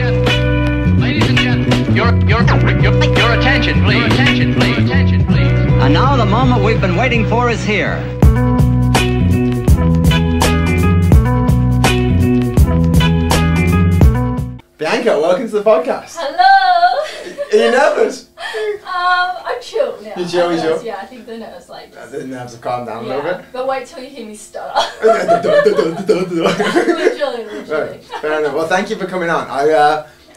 Ladies and gentlemen, your attention, please. Your attention, please. Attention, please. And now the moment we've been waiting for is here. Bianca, welcome to the podcast. Hello! Are you nervous? I'm chill now. You chill, you chill? Yeah, I think the nerves The nerves have calmed down a little bit. But wait till you hear me stutter. Literally. Literally. Fair enough. Well, thank you for coming on.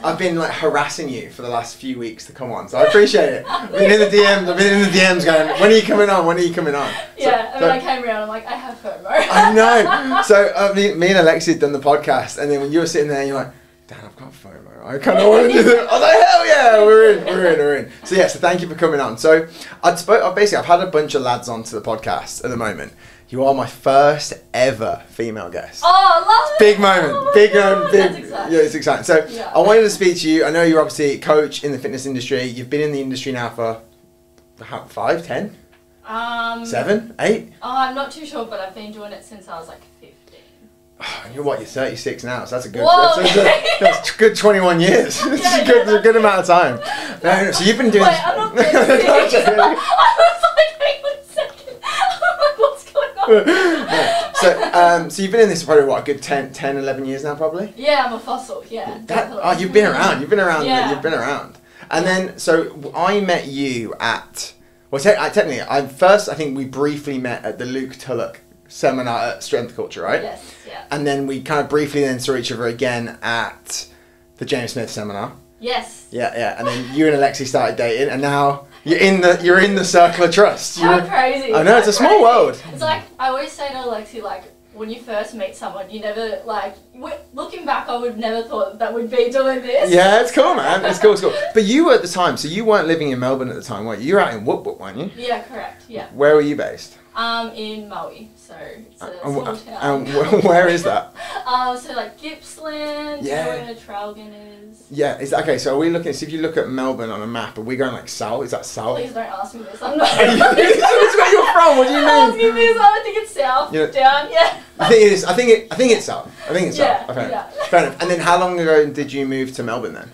I've been like harassing you for the last few weeks to come on, so I appreciate it. I've been in the DMs going, when are you coming on? When are you coming on? Yeah, and when I came around, I'm like, I have FOMO. I know. So me and Alexi had done the podcast, and then when you were sitting there, you're like, Dan, I've got FOMO. I kind of want to do it. I was like, hell yeah, we're in. So yeah, so thank you for coming on. So I've had a bunch of lads onto the podcast at the moment. You are my first ever female guest. Oh, I love it. Big moment. Oh Big God, moment. Big. that's exciting. Yeah, it's exciting. So Yeah. I wanted to speak to you. I know you're obviously a coach in the fitness industry. You've been in the industry now for how, 5, 10? 7, 8? Oh, I'm not too sure, but I've been doing it since I was like 15. You're what? You're 36 now, so that's a good. Whoa. That's a good 21 years. It's a good amount of time. No, so you've been doing. Wait, I'm not 36. I was like, hang on a second. I'm like, what's going on? So you've been in this for probably what, a good 10, 11 years now, probably. Yeah, I'm a fossil. Yeah. definitely. You've been around. You've been around. Yeah. You've been around. And then, so I met you at. Well, technically, I think we briefly met at the Luke Tulloch seminar at Strength Culture, right? Yes. Yeah. And then we kind of briefly then saw each other again at the James Smith seminar. Yes. Yeah. And then you and Alexi started dating, and now you're in the circle of trust. How crazy. I know, it's a small world. It's like, I always say to Alexi, like, when you first meet someone, you never, like, looking back, I would never thought that we'd be doing this. Yeah, it's cool, man. It's cool. But you were at the time, so you weren't living in Melbourne at the time, were you? You were out in Wook, weren't you? Yeah, correct, yeah. Where were you based? In Maui, so it's a small town. And where is that? So like Gippsland, Yeah. where Traralgon is. Yeah, okay, so are we looking, so if you look at Melbourne on a map, are we going like south? Is that south? Please don't ask me this, I'm not. That's where you're from, what do you mean? Ask me this, I think it's south, down, yeah. I think it is, I think it's south. Yeah, Okay. yeah. Fair enough. And then how long ago did you move to Melbourne then?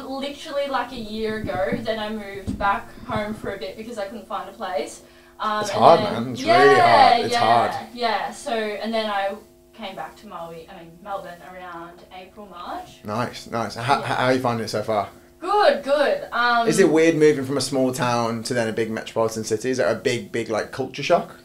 Literally like a year ago, then I moved back home for a bit because I couldn't find a place. It's hard, man. It's really hard. It's hard. Yeah, so, and then I came back to Melbourne around April, March. Nice. How are you finding it so far? Good. Is it weird moving from a small town to then a big metropolitan city? Is there a big like culture shock?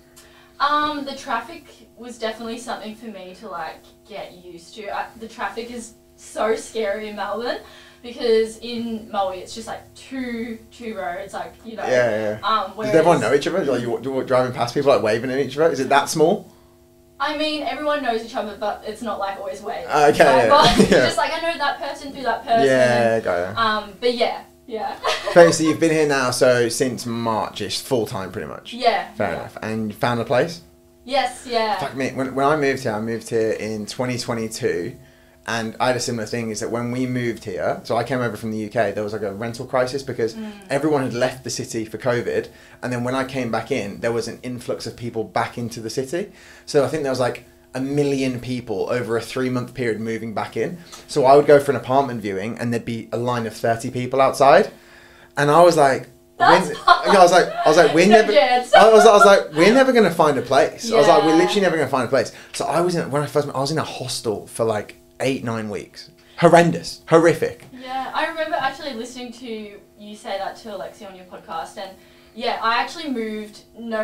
The traffic was definitely something for me to like get used to. The traffic is so scary in Melbourne. Because in Maui, it's just like two roads, like, you know. Yeah. Does everyone know each other? Like you're driving past people like waving at each other? Is it that small? I mean, everyone knows each other, but it's not like always waving. Okay. But it's just like, I know that person through that person. Yeah, got it. But yeah. Okay, so you've been here now, so since March-ish, full time pretty much. Yeah. Fair enough. And you found a place? Yes, yeah. Fuck me, when I moved here in 2022. And I had a similar thing, is that when we moved here, so I came over from the UK, there was like a rental crisis because everyone had left the city for COVID. And then when I came back in, there was an influx of people back into the city. So I think there was like 1 million people over a 3-month period moving back in. So I would go for an apartment viewing and there'd be a line of 30 people outside. And I was like, I was like, we're never gonna find a place. Yeah. I was like, we're literally never gonna find a place. So I was in a hostel for like 8-9 weeks. Horrendous. Horrific. Yeah, I remember actually listening to you say that to Alexi on your podcast, and yeah, I actually moved, no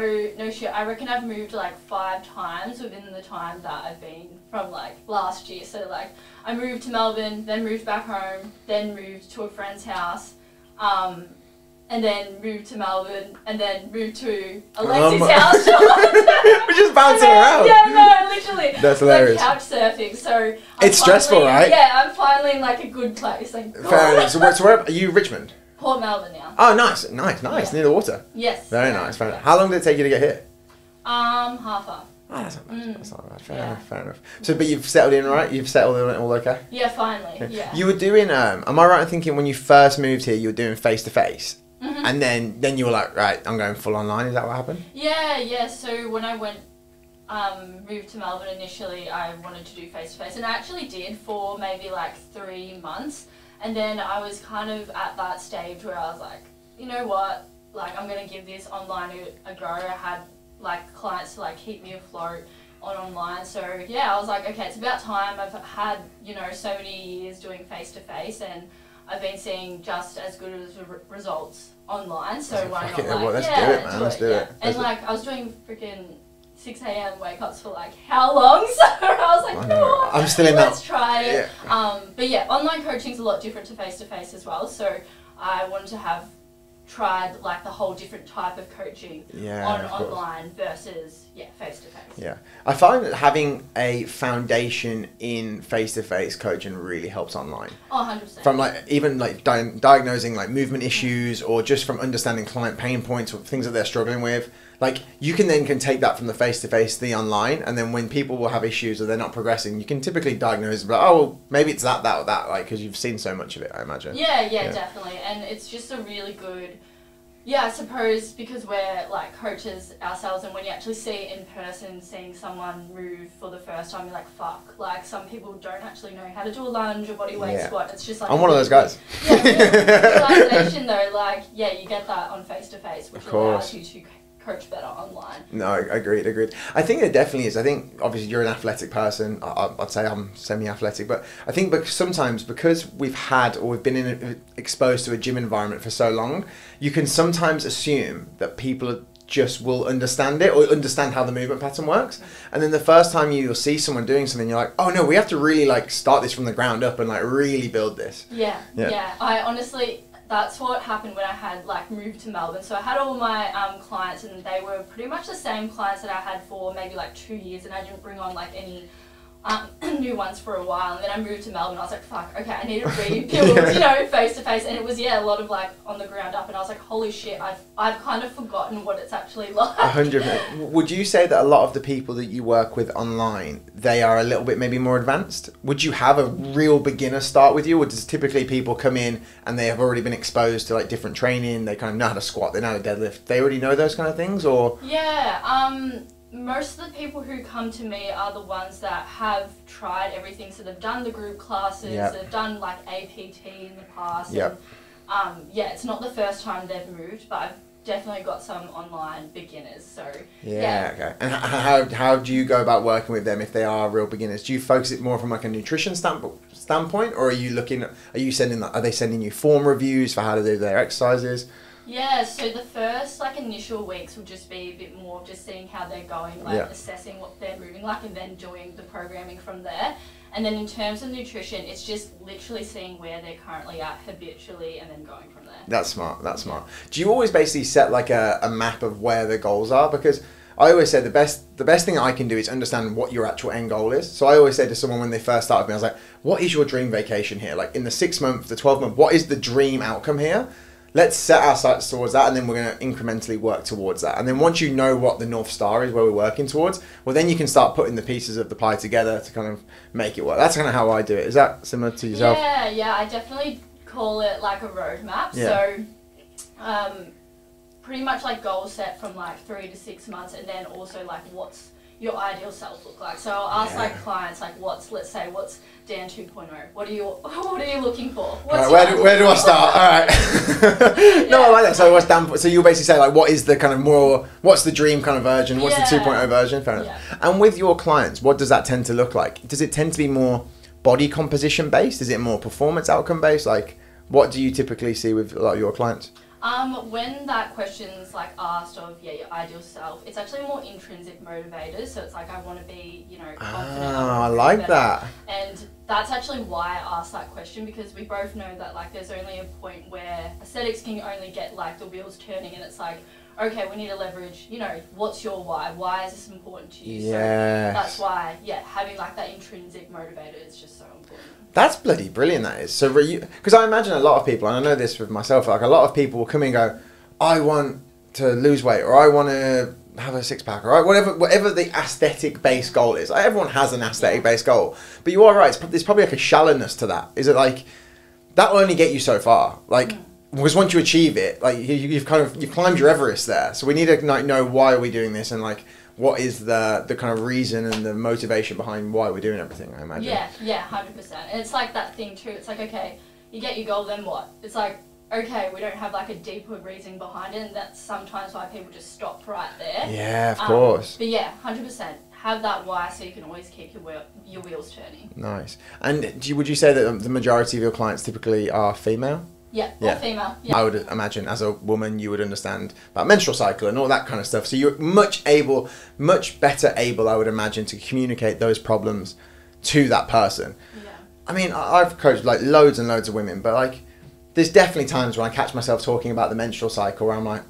shit, I reckon I've moved like 5 times within the time that I've been from like last year. So like, I moved to Melbourne, then moved back home, then moved to a friend's house, and then moved to Melbourne, and then moved to Alexi's house. We're just bouncing around. Yeah, no, literally. That's hilarious. Like couch surfing, so It's stressful, right? Yeah, I'm finally in like a good place. Thank God. Fair enough. So where are you? Richmond? Port Melbourne now. Oh, nice, Yeah. near the water. Yes. Very nice. Fair enough. How long did it take you to get here? Half hour. Oh, that's not bad. That's not bad. Fair Yeah. enough. So, but you've settled in, right? You've settled in all okay? Yeah, finally. Yeah. You were doing. Am I right in thinking when you first moved here, you were doing face to face, and then you were like, right, I'm going full online. Is that what happened? Yeah. So when I went moved to Melbourne initially, I wanted to do face-to-face, and I actually did for maybe like 3 months, and then I was kind of at that stage where I was like, you know what, like I'm going to give this online a go. I had like clients to like keep me afloat on online, so yeah, I was like, okay, it's about time. I've had, you know, so many years doing face-to-face, and I've been seeing just as good as results online, so why not, like, well, let's do it, man. Let's do it. And like, I was doing freaking 6 a.m. wake-ups for like how long? So I was like, no, I'm still in that. Let's try it. Yeah. But yeah, online coaching's a lot different to face-to-face as well, so I wanted to have tried like the whole different type of coaching online versus face-to-face. Yeah, I find that having a foundation in face-to-face coaching really helps online. Oh, 100%. From like even like diagnosing like movement issues, or just from understanding client pain points or things that they're struggling with. Like you can take that from the face-to-face to the online, and then when people will have issues or they're not progressing, you can typically diagnose, but oh, well, maybe it's that or that, like, because you've seen so much of it, I imagine. Yeah, definitely, and it's just a really good, I suppose, because we're like coaches ourselves, and when you actually see it in person, seeing someone move for the first time, you're like, fuck, like some people don't actually know how to do a lunge or body weight squat. It's just like I'm one of those guys. Yeah, realization though, like you get that on face-to-face, which allows you to coach better online. No, agreed. I think it definitely is. I think obviously you're an athletic person. I'd say I'm semi-athletic, but I think sometimes because we've been exposed to a gym environment for so long, you can sometimes assume that people just will understand it or understand how the movement pattern works. And then the first time you'll see someone doing something, you're like, oh no, we have to really like start this from the ground up and like really build this. Yeah. I honestly, that's what happened when I had like moved to Melbourne. So I had all my clients, and they were pretty much the same clients that I had for maybe like 2 years, and I didn't bring on like any new ones for a while. And then I moved to Melbourne. I was like, fuck, okay, I need to rebuild, you know, face to face. And it was a lot of like on the ground up. And I was like, holy shit, I've kind of forgotten what it's actually like. 100%. Would you say that a lot of the people that you work with online, they are a little bit maybe more advanced? Would you have a real beginner start with you, or does typically people come in and they have already been exposed to like different training? They kind of know how to squat, they know how to deadlift. They already know those kind of things, or? Yeah. Most of the people who come to me are the ones that have tried everything. So they've done the group classes, they've done like APT in the past. Yep. And, it's not the first time they've moved, but I've definitely got some online beginners. So okay. And how do you go about working with them if they are real beginners? Do you focus it more from like a nutrition standpoint, or are they sending you form reviews for how to do their exercises? Yeah, so the first like initial weeks will just be a bit more just seeing how they're going, like assessing what they're moving like, and then doing the programming from there. And then in terms of nutrition, it's just literally seeing where they're currently at habitually and then going from there. That's smart. Do you always basically set like a map of where the goals are? Because I always say the best thing I can do is understand what your actual end goal is. So I always say to someone when they first start with me, I was like, what is your dream vacation here? Like in the 6 month, the 12 month, what is the dream outcome here? Let's set our sights towards that, and then we're going to incrementally work towards that. And then once you know what the North Star is, where we're working towards, well, then you can start putting the pieces of the pie together to kind of make it work. That's kind of how I do it. Is that similar to yourself? Yeah, I definitely call it like a roadmap. Yeah. So pretty much like goals set from like 3 to 6 months, and then also like what's your ideal self look like. So I'll ask like clients like what's Dan 2.0? What are you looking for? Where do I start? All right. No, I like that. So what's Dan? So you basically say like, what is the kind of what's the dream kind of version? What's the 2.0 version? Fair enough. Yeah. And with your clients, what does that tend to look like? Does it tend to be more body composition based? Is it more performance outcome based? Like, what do you typically see with a lot of your clients? When that question's like asked of your ideal self, it's actually more intrinsic motivators. So it's like, I want to be, confident. I like that. And that's actually why I asked that question, because we both know that like there's only a point where aesthetics can only get like the wheels turning, and it's like, okay, we need to leverage, what's your why? Why is this important to you? Yes. So that's why, having like that intrinsic motivator is just so important. That's bloody brilliant, that is. So, because I imagine a lot of people, and I know this with myself, like a lot of people will come in and go, I want to lose weight, or I want to have a six pack, or whatever the aesthetic based goal is. Like, everyone has an aesthetic based goal, but you are right. There's probably like a shallowness to that. Is it like that will only get you so far? Like, because once you achieve it, like you've climbed your Everest there. So we need to like know, why are we doing this, and like what is the kind of reason and the motivation behind why we're doing everything, I imagine. Yeah, 100%. And it's like that thing too. It's like, okay, you get your goal, then what? It's like, okay, we don't have like a deeper reason behind it, and that's sometimes why people just stop right there. Yeah, of course. But yeah, 100%. Have that why, so you can always keep your wheels turning. Nice. And would you say that the majority of your clients typically are female? Yeah, all female. Yeah. I would imagine as a woman you would understand about menstrual cycle and all that kind of stuff. So you're much better able, I would imagine, to communicate those problems to that person. Yeah. I mean, I've coached like loads and loads of women, but like there's definitely times when I catch myself talking about the menstrual cycle where I'm like,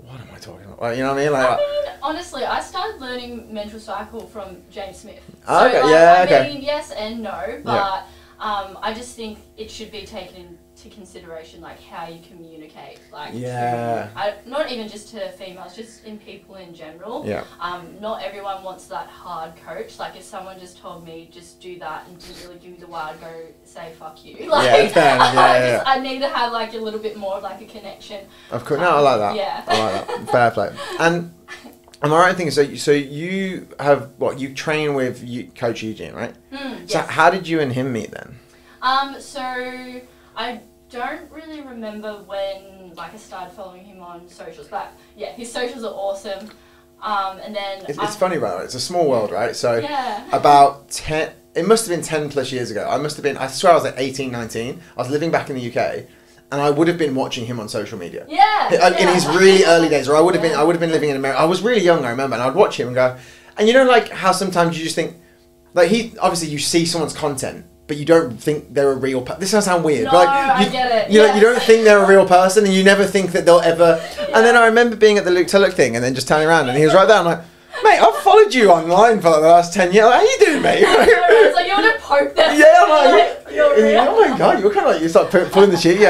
what am I talking about? You know what I mean? Like, honestly, I started learning menstrual cycle from James Smith. So, okay, I mean, yes and no, but I just think it should be taken into consideration, like how you communicate, like not even just to females, just in people in general. Yeah. Not everyone wants that hard coach. Like if someone just told me just do that and didn't really give me the wire, go say fuck you. Like I need to have like a little bit more of like a connection. Of course, no, I like that. Yeah. I like that. Fair play. And am I right in thinking, so you have, you train with Coach Eugene, right? So yes. how did you and him meet then? So I don't really remember when like I started following him on socials, but yeah, his socials are awesome. And then it's funny about it. It's a small world, right? So about 10, it must have been 10 plus years ago. I swear I was like 18, 19. I was living back in the UK. And I would have been watching him on social media. In his really early days, or I would have been living in America. I was really young, I remember, and I'd watch him and go, and you know, like how sometimes you just think, like obviously you see someone's content, but you don't think they're a real person. This sounds weird, no, but like, I get it. You know, you don't think they're a real person, and you never think that they'll ever. And then I remember being at the Luke Tulloch thing, and then just turning around, and he was right there. I'm like, mate, I've followed you online for like the last 10 years. Like, how you doing, mate? It's like you want to poke them. Yeah, I'm like, oh my god, you're kind of like, you start pulling the cheek,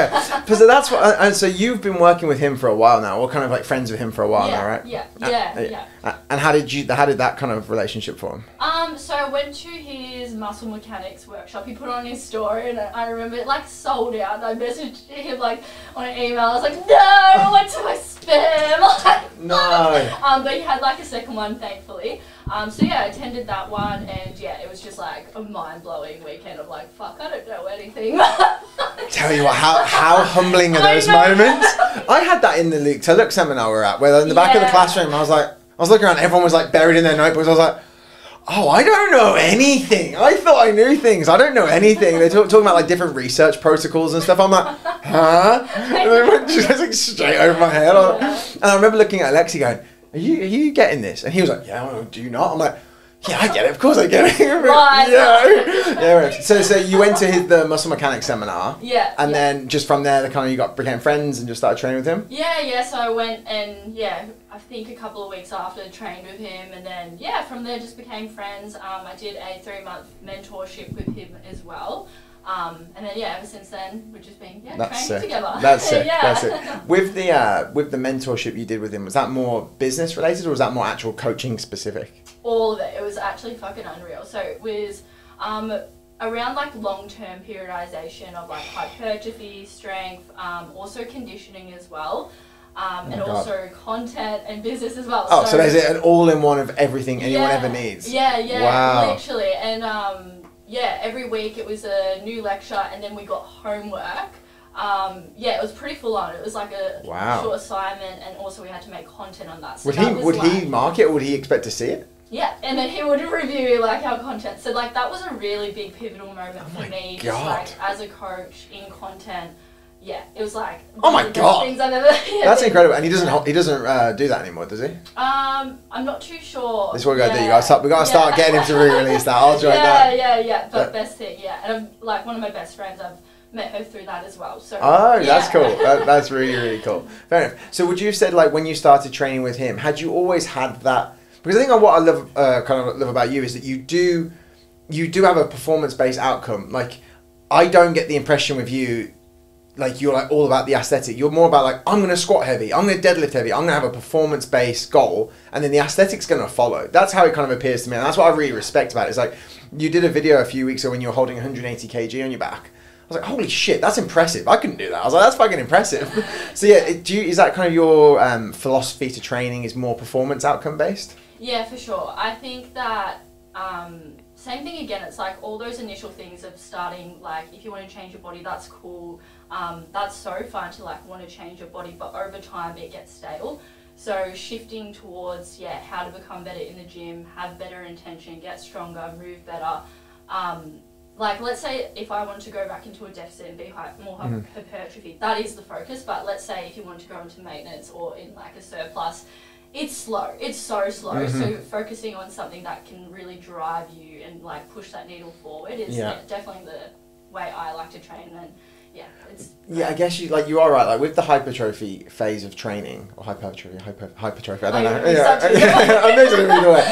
So that's what, and so you've been working with him for a while now, or kind of like friends with him for a while now, right? Yeah. And how did that kind of relationship form? So I went to his muscle mechanics workshop. He put on his story, and I remember it like sold out. And I messaged him like on an email. I was like, no, I went to my spam. Like, no. But he had like a second one, thankfully. So yeah, I attended that one, and yeah, it was just like a mind-blowing weekend of like, fuck, I don't know anything. Tell you what, how humbling are those moments? I had that in the Luke Tulloch seminar we're at, where in the back of the classroom, I was looking around, everyone was like buried in their notebooks. I was like, oh, I don't know anything. I thought I knew things. I don't know anything. They're talking about like different research protocols and stuff. I'm like, huh? And they went just like straight over my head. And I remember looking at Alexi going, are you getting this? And he was like, yeah, well, do you not? I'm like, yeah, I get it. Of course I get it. Right. So you went to the muscle mechanics seminar. And then just from there, you became friends and just started training with him? Yeah. So I went and I think a couple of weeks after trained with him, and then from there just became friends. I did a 3-month mentorship with him as well. And then ever since then we've just been training together. That's it. That's it. With the mentorship you did with him, was that more business related or was that more actual coaching specific? All of it. It was actually fucking unreal. So it was around like long-term periodization of like hypertrophy, strength, also conditioning as well. And also content and business as well. So there's an all-in-one of everything anyone ever needs. Wow. Literally. And every week it was a new lecture, and then we got homework. It was pretty full on. It was like a short assignment, and also we had to make content on that. So would he mark it, or would he expect to see it? Yeah, and then he would review like our content. So like that was a really big pivotal moment for me, just like as a coach in content. Yeah, it was like oh my god, things I've ever. That's incredible, and he doesn't do that anymore, does he? I'm not too sure. This is what we gotta do. We gotta start getting him to re-release that. I'll join that. Yeah. But best thing, and I'm like one of my best friends. I've met her through that as well. So that's cool. That's really cool. Fair enough. So would you have said like when you started training with him, had you always had that? Because I think what I love, love about you is that you do have a performance-based outcome. Like I don't get the impression with you. Like you're like all about the aesthetic. You're more about like, I'm going to squat heavy, I'm going to deadlift heavy, I'm going to have a performance-based goal, and then the aesthetic's going to follow. That's how it kind of appears to me, and that's what I really respect about it. It's like, you did a video a few weeks ago when you were holding 180 kg on your back. I was like, holy shit, that's impressive. I couldn't do that. I was like, that's fucking impressive. So yeah, is that kind of your philosophy to training is more performance outcome based? Yeah, for sure. I think that same thing again. It's like all those initial things of starting, like if you want to change your body, that's cool. That's so fun to like want to change your body, but over time it gets stale. So shifting towards how to become better in the gym, have better intention, get stronger, move better. Like let's say if I wanted to go back into a deficit and be more hypertrophy, that is the focus. But let's say if you want to go into maintenance or in like a surplus, it's slow. It's so slow. So focusing on something that can really drive you and like push that needle forward is definitely the way I like to train. And I guess you are right. Like with the hypertrophy phase of training, or hypertrophy. I don't know. I'm losing it either way.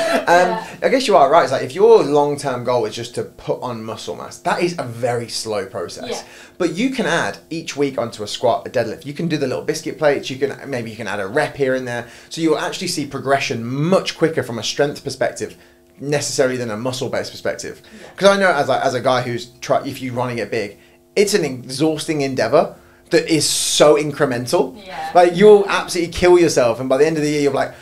I guess you are right. It's like if your long-term goal is just to put on muscle mass, that is a very slow process. Yeah. But you can add each week onto a squat, a deadlift. You can do the little biscuit plates. You can add a rep here and there. So you'll actually see progression much quicker from a strength perspective, necessarily than a muscle-based perspective. Because I know as a guy who's if you want to get big, it's an exhausting endeavor that is so incremental. Yeah. Like you'll absolutely kill yourself, and by the end of the year, you're like,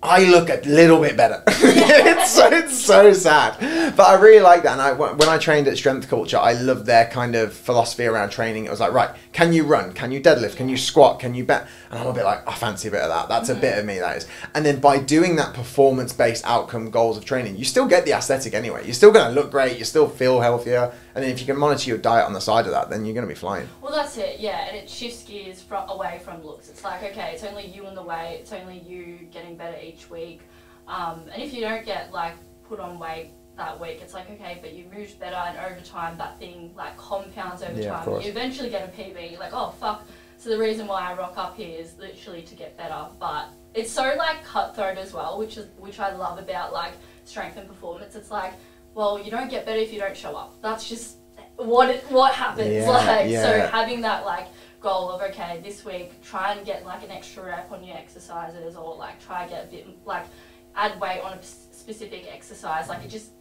I look a little bit better. It's so sad. But I really like that. And when I trained at Strength Culture, I loved their kind of philosophy around training. It was like, right, can you run? Can you deadlift? Can you squat? Can you bend? And I'm a bit like, I fancy a bit of that. That's a bit of me, that is. And then by doing that performance-based outcome goals of training, you still get the aesthetic anyway. You're still going to look great. You still feel healthier. And then if you can monitor your diet on the side of that, then you're going to be flying. Well, that's it, yeah. And it shifts gears away from looks. It's like, okay, it's only you and the weight. It's only you getting better each week. And if you don't get like put on weight that week, it's like, okay, but you moved better, and over time that thing like compounds over time. You eventually get a PB. You're like, oh fuck. So the reason why I rock up here is literally to get better. But it's so like cutthroat as well, which I love about like strength and performance. It's like, well, you don't get better if you don't show up. That's just what happens. So having that like goal of, okay, this week try and get like an extra rep on your exercises, or like try and get a bit like add weight on a specific exercise. Like it just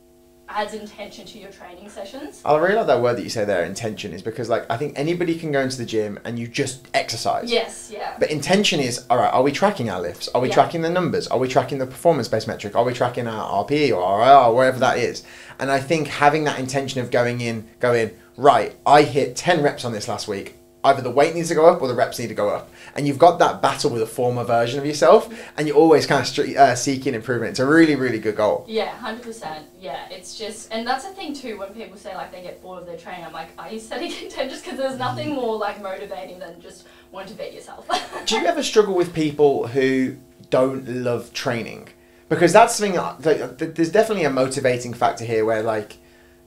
adds intention to your training sessions. I really like that word that you say there, intention, is because like I think anybody can go into the gym and you just exercise. Yes, yeah. But intention is, all right, are we tracking our lifts? Are we tracking the numbers? Are we tracking the performance-based metric? Are we tracking our RP or RIR, wherever that is? And I think having that intention of going, right, I hit 10 reps on this last week. Either the weight needs to go up or the reps need to go up. And you've got that battle with a former version of yourself, and you're always kind of seeking improvement. It's a really, really good goal. Yeah, 100%. Yeah, it's just, and that's the thing too, when people say like they get bored of their training, I'm like, are you setting intentions? Because there's nothing more like motivating than just wanting to beat yourself. Do you ever struggle with people who don't love training? Because that's something, there's definitely a motivating factor here where like,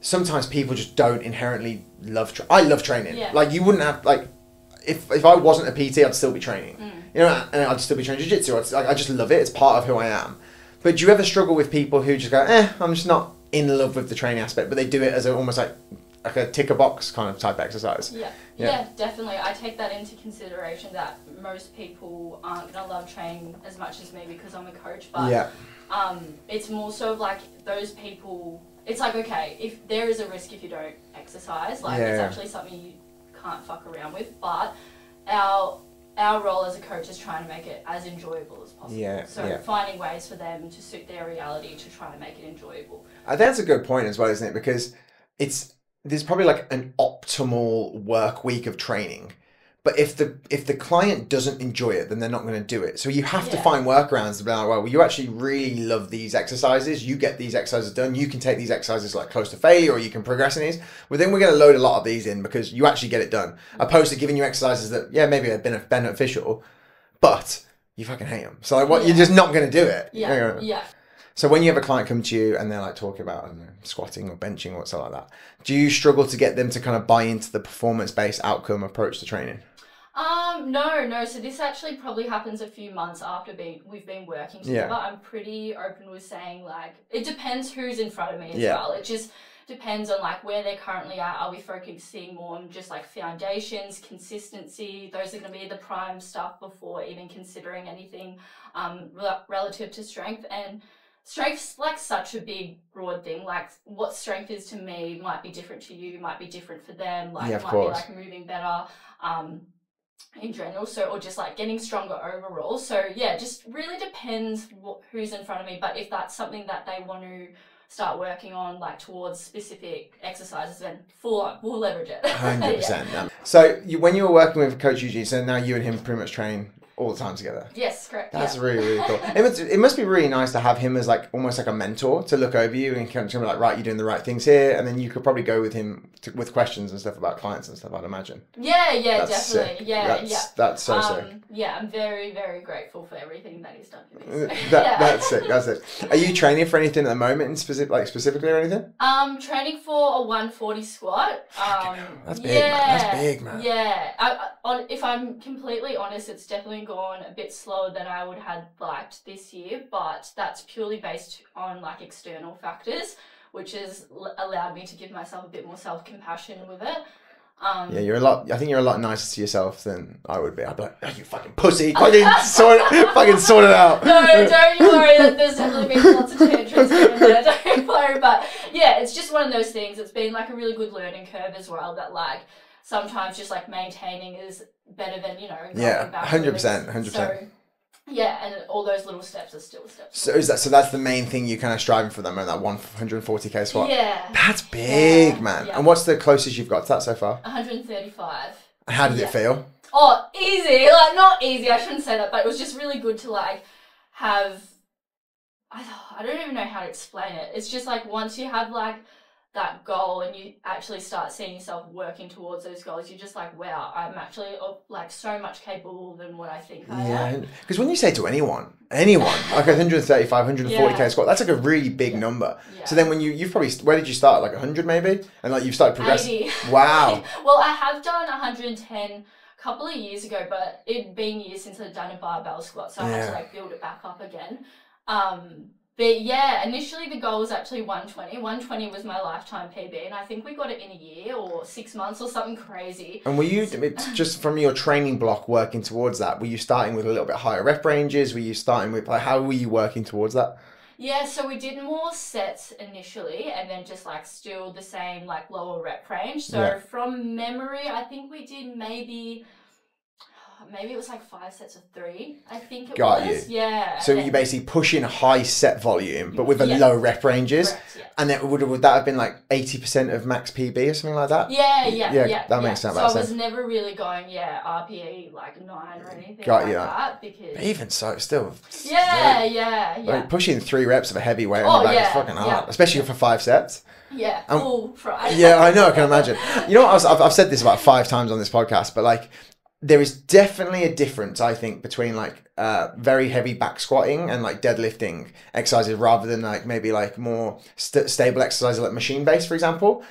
sometimes people just don't inherently love I love training. Yeah. Like you wouldn't have like if I wasn't a PT, I'd still be training. You know, and I'd still be training jiu-jitsu. I just love it. It's part of who I am. But do you ever struggle with people who just go, I'm just not in love with the training aspect, but they do it as almost like a tick a box kind of type exercise? Yeah, definitely. I take that into consideration that most people aren't gonna love training as much as me because I'm a coach. But it's more so of like those people. It's like, okay, if there is a risk if you don't exercise, like it's actually something you can't fuck around with, but our role as a coach is trying to make it as enjoyable as possible. Finding ways for them to suit their reality to try and make it enjoyable. I think that's a good point as well, isn't it? Because there's probably like an optimal work week of training. But if the client doesn't enjoy it, then they're not going to do it. So you have to find workarounds to be like, well, you actually really love these exercises. You get these exercises done. You can take these exercises like close to failure, or you can progress in these. Well, then we're going to load a lot of these in because you actually get it done. Opposed to giving you exercises that, maybe have been beneficial, but you fucking hate them. So like, you're just not going to do it. Yeah. So when you have a client come to you and they're like talking about, I don't know, squatting or benching or something like that, do you struggle to get them to kind of buy into the performance-based outcome approach to training? No. So this actually probably happens a few months after we've been working together. I'm pretty open with saying like, it depends who's in front of me as well. It just depends on like where they're currently at. Are we focusing more on just like foundations, consistency? Those are going to be the prime stuff before even considering anything relative to strength. And strength's like such a big broad thing. Like what strength is to me might be different to you, might be different for them. Like it might be like moving better. in general, so, or just like getting stronger overall. So yeah, just really depends who's in front of me. But if that's something that they want to start working on, like towards specific exercises, then we'll leverage it. 100%. Yeah. So when you were working with Coach Eugene, so now you and him pretty much train all the time together. Yes, correct. That's really, really cool. It must be really nice to have him as like almost like a mentor to look over you and kind of be like, right, you're doing the right things here, and then you could probably go with him with questions and stuff about clients and stuff, I'd imagine. Yeah, That's definitely. Sick. Yeah, That's so sick. Yeah, I'm very, very grateful for everything that he's done for me. So, That's sick. That's it. Are you training for anything at the moment, in specifically or anything? Training for a 140 squat. That's big, man. That's big, man. Yeah. If I'm completely honest, it's definitely gone a bit slower than I would have liked this year, but that's purely based on like external factors, which has allowed me to give myself a bit more self-compassion with it. Yeah, I think you're a lot nicer to yourself than I would be. I'd be like, oh, you fucking pussy, fucking sort it out. No, don't you worry. There's definitely been lots of tantrums here and there. Don't worry. But yeah, it's just one of those things. It's been like a really good learning curve as well. That like sometimes just like maintaining is better than Yeah, 100%. So, yeah, and all those little steps are still steps. So that's the main thing you're kind of striving for them, and that 140k squat. Yeah, that's big, man. Yeah. And what's the closest you've got to that so far? 135. And how did it feel? Oh, easy. Like not easy. I shouldn't say that, but it was just really good to like have. I don't even know how to explain it. It's just like once you have like that goal and you actually start seeing yourself working towards those goals, you're just like, wow, I'm actually like so much capable than what I think I am. Because when you say to anyone, like 135, 140k squat, that's like a really big number. Yeah. So then when you've probably, where did you start? Like 100 maybe? And like you've started progressing? 80. Wow. Well, I have done 110 a couple of years ago, but it'd been years since I'd done a barbell squat, so I had to like build it back up again. But yeah, initially the goal was actually 120. 120 was my lifetime PB, and I think we got it in a year or 6 months or something crazy. And were you, just from your training block working towards that, were you starting with a little bit higher rep ranges? Were you starting with, like, how were you working towards that? Yeah, so we did more sets initially, and then just like still the same like lower rep range. So from memory, I think we did maybe it was like 5 sets of 3, I think it was. Got you. Yeah. So you basically push in high set volume, but with a low rep ranges. Correct, yeah. And then would that have been like 80% of max PB or something like that? Yeah. That makes sense. So I was never really going, RPE like 9 or anything that. Because... But even so, still. Yeah. Like pushing 3 reps of a heavy weight on your back is fucking hard, especially for 5 sets. Yeah, full fry. Yeah, I know, I can imagine. You know what, I've said this about 5 times on this podcast, but like, there is definitely a difference, I think, between like very heavy back squatting and like deadlifting exercises rather than like maybe like more stable exercises like machine based, for example.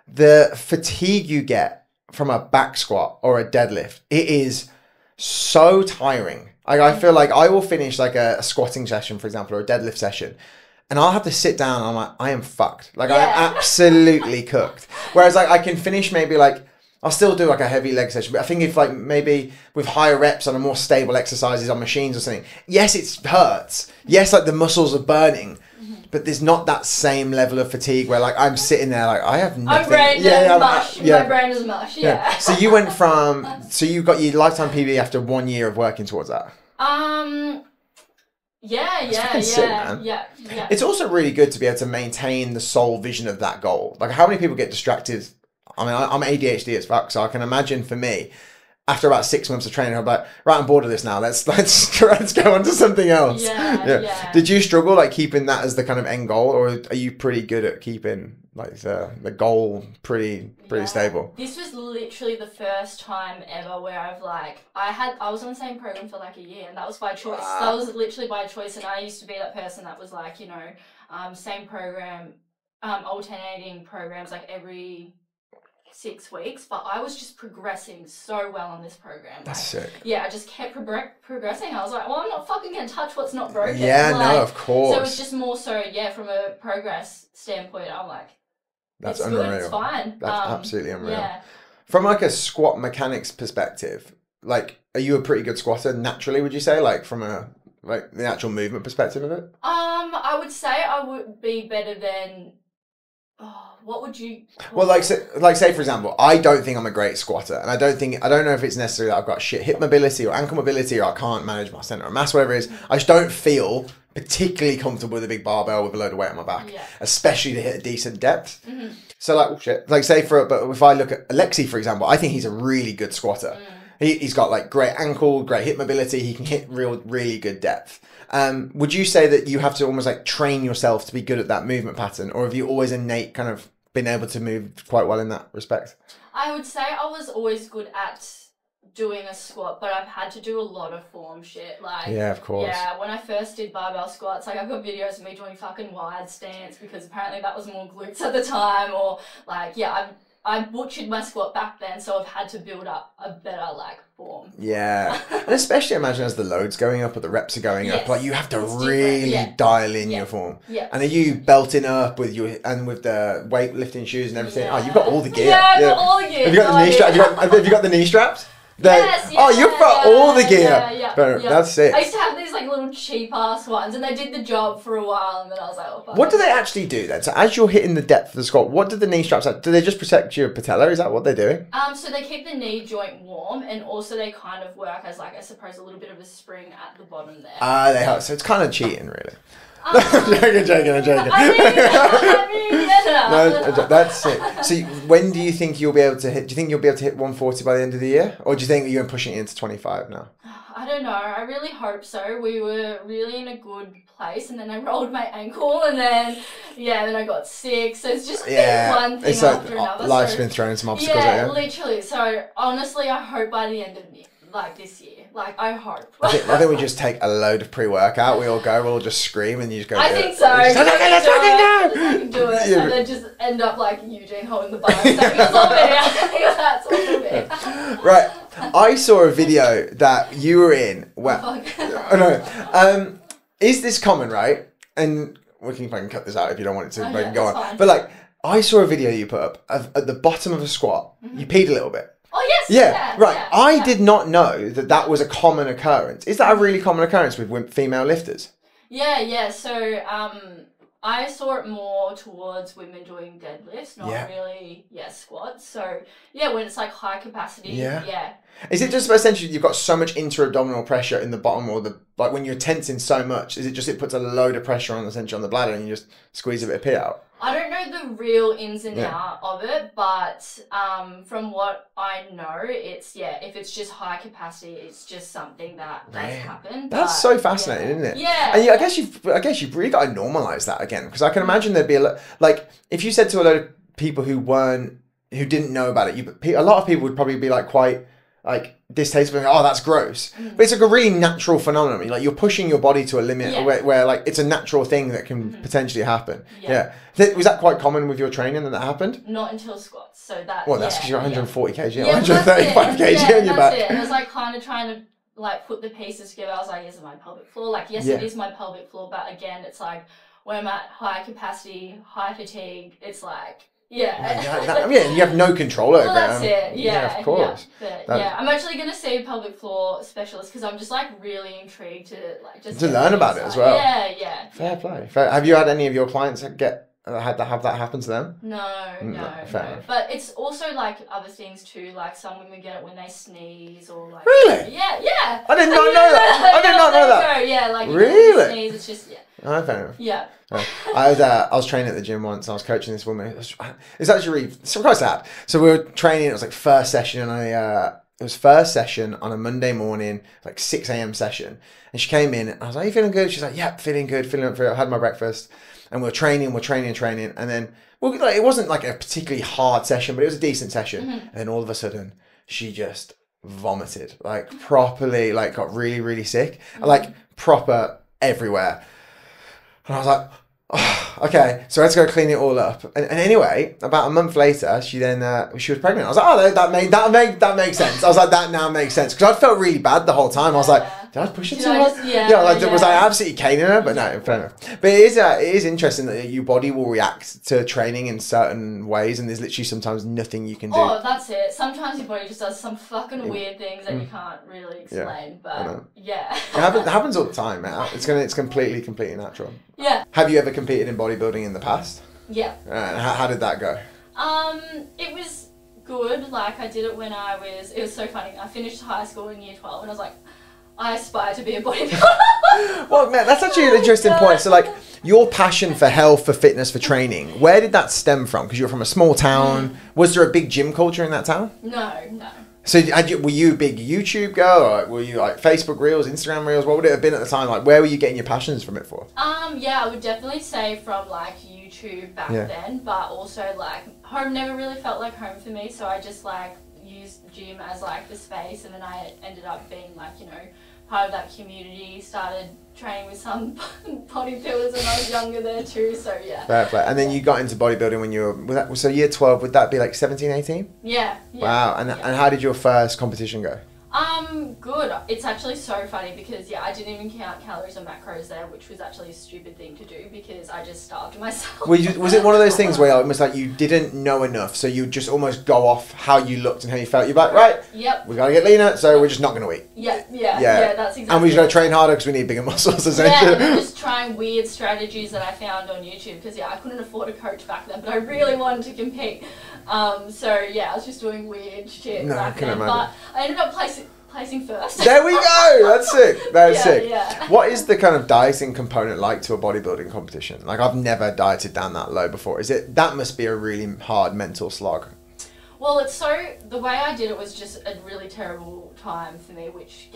The fatigue you get from a back squat or a deadlift, it is so tiring. Like I feel like I will finish like a squatting session, for example, or a deadlift session, and I'll have to sit down and I'm like, I am fucked. Like I'm absolutely cooked. Whereas like I can finish maybe like, I'll still do like a heavy leg session, but I think if like maybe with higher reps on a more stable exercises on machines or something, yes, it hurts. Yes, like the muscles are burning, but there's not that same level of fatigue where like I'm sitting there like I have nothing. My brain is mush. My brain is mush. Yeah. So you went from you got your lifetime PB after 1 year of working towards that. Yeah. It's also really good to be able to maintain the sole vision of that goal. Like how many people get distracted? I mean, I'm ADHD as fuck, so I can imagine for me, after about 6 months of training, I'm like, right, I'm bored of this now. Let's go on to something else. Yeah. Did you struggle like keeping that as the kind of end goal, or are you pretty good at keeping like the goal pretty stable? This was literally the first time ever where I've like I was on the same program for like a year, and that was by choice. That was literally by choice, and I used to be that person that was like, same program, alternating programs like every 6 weeks, but I was just progressing so well on this program. That's sick. Yeah, I just kept progressing. I was like, well, I'm not fucking gonna touch what's not broken. Yeah, no, of course. So it's just more so, from a progress standpoint, I'm like, that's it's unreal. Good, it's fine. That's absolutely unreal. Yeah. From like a squat mechanics perspective, like, are you a pretty good squatter naturally? Would you say, like, from a the actual movement perspective of it? I would say I would be better than Oh, what would you? Well, like say for example, I don't think I'm a great squatter, and I don't know if it's necessarily that I've got shit hip mobility or ankle mobility, or I can't manage my center of mass, whatever it is. I just don't feel particularly comfortable with a big barbell with a load of weight on my back, especially to hit a decent depth. So like, oh shit, like say but if I look at Alexi, for example, I think he's a really good squatter. He's got like great ankle, great hip mobility. He can hit really good depth. Would you say that you have to almost like train yourself to be good at that movement pattern, or have you always innate kind of been able to move quite well in that respect? I would say I was always good at doing a squat, but I've had to do a lot of form shit. Like, yeah, of course. Yeah, when I first did barbell squats, like I've got videos of me doing fucking wide stance because apparently that was more glutes at the time, or like, yeah, I butchered my squat back then, so I've had to build up a better like form. Yeah, and especially imagine as the load's going up or the reps are going up, like you have to It's really dial in your form. Yeah. And are you belting up with with the weightlifting shoes and everything? Oh, you've got all the gear. Yeah, I've got all the gear. Have you got the knee straps? Have you got the knee straps? Yes, oh, you've got all the gear. Yeah. That's it. I used to have these like little cheap ass ones, and they did the job for a while, and then I was like, oh fuck. What do they actually do then? So as you're hitting the depth of the squat, what do the knee straps do? They just protect your patella? Is that what they're doing? So they keep the knee joint warm, and also they kind of work as like, I suppose, a little bit of a spring at the bottom there. They help. So it's kind of cheating, really. I'm joking. I mean, No, that's it. So when do you think you'll be able to hit? Do you think you'll be able to hit 140 by the end of the year, or do you think you're pushing it into 25 now? I don't know. I really hope so. We were really in a good place, and then I rolled my ankle, and then then I got sick. So it's just been one thing after another. Life's been throwing some obstacles at you. Literally. So honestly, I hope by the end of this year. Like, I hope. I think we just take a load of pre-workout. We all go. We'll all just scream, and you just go. I think so. Let's fucking do it, and then just end up like Eugene holding the bar. That's all me. That's all me. Right. I saw a video that you were in. Is this common, right? And I can cut this out if you don't want it to. But go on. Fine. But like, I saw a video you put up at the bottom of a squat. You peed a little bit. Oh, yes. Yeah, right. Yeah, I did not know that was a common occurrence. Is that a really common occurrence with female lifters? Yeah. So, I saw it more towards women doing deadlifts, not really, squats. So, when it's like high capacity, Is it just essentially you've got so much intra-abdominal pressure in the bottom, or like when you're tensing so much, is it just it puts a load of pressure on essentially on the bladder and you just squeeze a bit of pee out? I don't know the real ins and outs of it, but from what I know, it's if it's just high capacity, it's just something that does happen. That's so fascinating, isn't it? Yeah. And I guess you've really got to normalize that again, because I can imagine there'd be a lot, like if you said to a lot of people who didn't know about it, a lot of people would probably be like quite like distasteful, oh that's gross, but it's like a really natural phenomenon. Like you're pushing your body to a limit where like it's a natural thing that can potentially happen. Was that quite common with your training that happened? Not until squats, so that that's because you're 140 kg, 135 kg on your back. It was like kind of trying to like put the pieces together. I was like, is it my pelvic floor? Like, yes, it is my pelvic floor, but again, it's like when I'm at high capacity, high fatigue, it's like you have no control over it. That's it. Yeah, of course. I'm actually going to see a pelvic floor specialist because I'm just like really intrigued to like just learn about it as well. Yeah. Fair play. Have you had any of your clients have that happen to them? No. Enough. But it's also like other things too. Like some women get it when they sneeze or like. Really? Yeah. I did not know that. I did not know that. Yeah, like really. Sneeze, it's just Oh, fair enough. Yeah. I was training at the gym once. And I was coaching this woman. It's actually it's quite sad. So we were training. It was like first session, and it was first session on a Monday morning, like 6 a.m. session. And she came in, and I was like, "Are you feeling good?" She's like, "Yeah, feeling good. I had my breakfast." And we're training, and then it wasn't like a particularly hard session, but it was a decent session. And then all of a sudden, she just vomited, like properly, like got really, really sick, like proper everywhere. And I was like, oh, okay, so let's go clean it all up. And anyway, about a month later, she was pregnant. I was like, oh, that makes sense. I was like, that now makes sense, because I felt really bad the whole time. I was like, did I push it too hard? Was I absolutely caning her? But no, fair enough. But it is interesting that your body will react to training in certain ways, and there's literally sometimes nothing you can do. Oh, that's it. Sometimes your body just does some fucking weird things that you can't really explain. But it happens all the time, man. It's completely natural. Yeah. Have you ever competed in bodybuilding in the past? Yeah. How did that go? It was good. Like, I did it when it was so funny. I finished high school in year 12 and I was like, I aspire to be a bodybuilder. Well, man, that's actually an interesting point. So, like, your passion for health, for fitness, for training, where did that stem from? Because you're from a small town. Was there a big gym culture in that town? No. So, were you a big YouTube girl, or were you like Facebook Reels, Instagram Reels? What would it have been at the time? Like, where were you getting your passions from it for? Yeah, I would definitely say from like YouTube back then, but also like home never really felt like home for me, so I just like used the gym as like the space, and then I ended up being like, you know, part of that community, started training with some bodybuilders when I was younger there too, so yeah. Fair play. And then you got into bodybuilding when you were, so year 12, would that be like 17, 18? Yeah. Wow, and how did your first competition go? Good. It's actually so funny because, I didn't even count calories and macros there, which was actually a stupid thing to do because I just starved myself. Was it one of those things where almost like you didn't know enough, so you just almost go off how you looked and how you felt? You're like, right, we gotta get leaner, so we're just not gonna eat. Yeah, that's exactly. And we just gotta train harder because we need bigger muscles, essentially. Yeah, just trying weird strategies that I found on YouTube because, I couldn't afford a coach back then, but I really wanted to compete. So, I was just doing weird shit back then, but I ended up placing first. There we go. That's sick. That's sick. Yeah. What is the kind of dieting component like to a bodybuilding competition? Like, I've never dieted down that low before. That must be a really hard mental slog. Well, the way I did it was just a really terrible time for me, which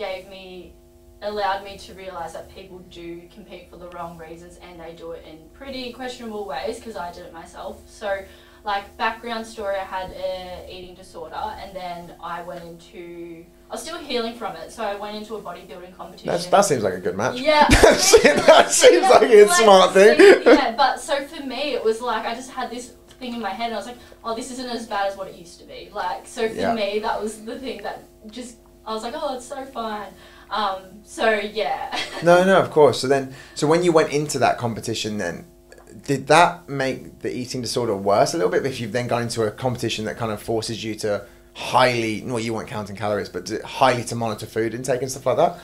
allowed me to realise that people do compete for the wrong reasons and they do it in pretty questionable ways because I did it myself. So, like, background story, I had an eating disorder and then I was still healing from it, so I went into a bodybuilding competition. That seems like a good match. Yeah. that seems like a smart thing. But so for me, it was like I just had this thing in my head and I was like, oh, this isn't as bad as what it used to be. Like, so for me, that was the thing that I was like, oh, it's so fine. No, of course. So when you went into that competition then, did that make the eating disorder worse a little bit if you've then gone into a competition that kind of forces you to you weren't counting calories, but highly to monitor food intake and stuff like that?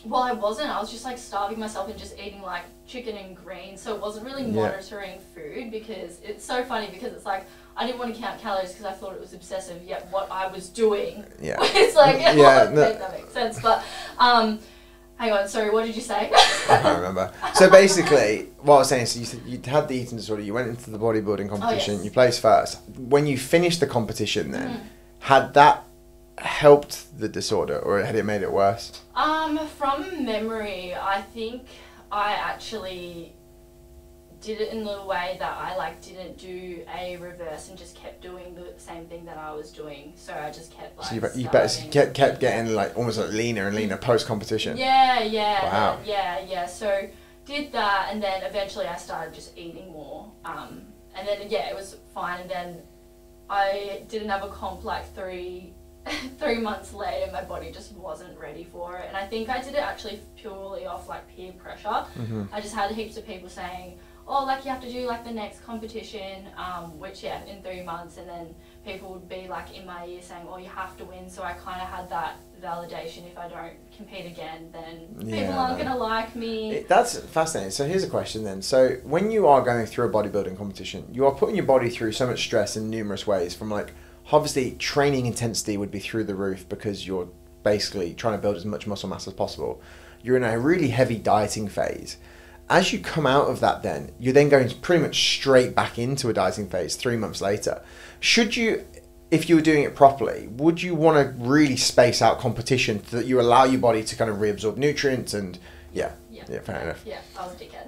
Well, I wasn't. I was just like starving myself and just eating like chicken and greens, so it wasn't really monitoring food because it's so funny because it's like I didn't want to count calories because I thought it was obsessive, yet what I was doing it's like, that makes sense, but hang on, sorry, what did you say? I can't remember. So basically, what I was saying is you had the eating disorder, you went into the bodybuilding competition, you placed first. When you finished the competition then, had that helped the disorder or had it made it worse? From memory, I think I actually did it in the way that I like didn't do a reverse and just kept doing the same thing that I was doing. So I just kept like. So you kept getting like almost like leaner and leaner post competition. Yeah. Wow. So did that, and then eventually I started just eating more. And then it was fine. And then I did another comp like 3 months later. My body just wasn't ready for it, and I think I did it actually purely off like peer pressure. I just had heaps of people saying, oh, like you have to do like the next competition, which in 3 months, and then people would be like in my ear saying, oh, you have to win. So I kind of had that validation. If I don't compete again, then people aren't going to like me. That's fascinating. So here's a question then. So when you are going through a bodybuilding competition, you are putting your body through so much stress in numerous ways. From like, obviously training intensity would be through the roof because you're basically trying to build as much muscle mass as possible. You're in a really heavy dieting phase. As you come out of that then, you're then going pretty much straight back into a dieting phase 3 months later. Should you, if you were doing it properly, would you want to really space out competition so that you allow your body to kind of reabsorb nutrients and fair enough. Yeah, I was a dickhead.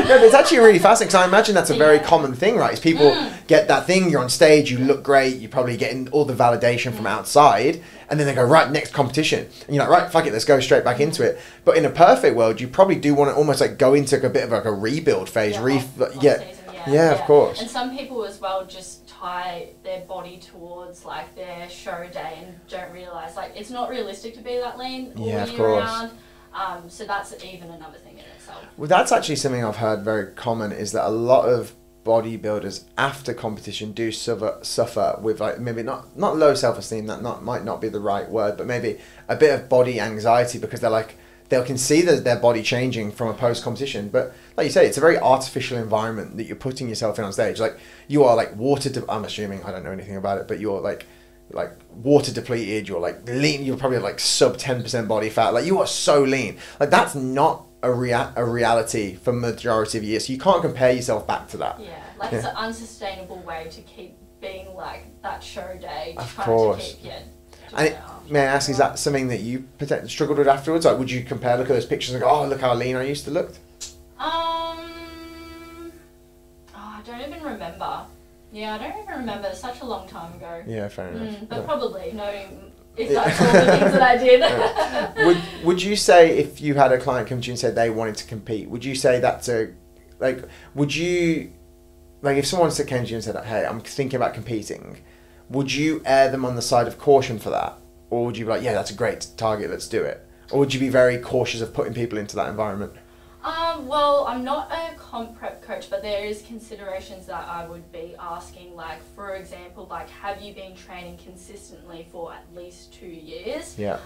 No, it's actually really fascinating because I imagine that's a very common thing, right? Is people get that thing, you're on stage, you look great, you're probably getting all the validation from outside, and then they go, right, next competition. And you're like, right, fuck it, let's go straight back into it. But in a perfect world, you probably do want to almost like go into a bit of like a rebuild phase. Of course. And some people as well just tie their body towards like their show day and don't realise like it's not realistic to be that lean all year round. So that's even another thing in itself. Well, that's actually something I've heard very common is that a lot of bodybuilders after competition do suffer with like maybe not low self-esteem, that might not be the right word, but maybe a bit of body anxiety because they're like, they can see their body changing from a post competition. But like you say, it's a very artificial environment that you're putting yourself in on stage. Like you are like I'm assuming, I don't know anything about it, but you're like water depleted, you're like lean, you're probably like sub 10% body fat, like you are so lean. Like that's not a reality for majority of years, so you can't compare yourself back to that. It's an unsustainable way to keep being like that show day, of course. And may I ask, is that something that you potentially struggled with afterwards? Like, would you look at those pictures and go, oh, look how lean I used to look? I don't even remember. Yeah, I don't even remember. It's such a long time ago. Yeah, fair enough. But probably, knowing if that's all the things that I did. Would you say, if you had a client come to you and said they wanted to compete, would you say that's would you, like if someone came to you and said, hey, I'm thinking about competing, would you err them on the side of caution for that? Or would you be like, yeah, that's a great target, let's do it? Or would you be very cautious of putting people into that environment? Well, I'm not a comp prep coach, but there is considerations that I would be asking, like, for example, like, have you been training consistently for at least 2 years? Yeah.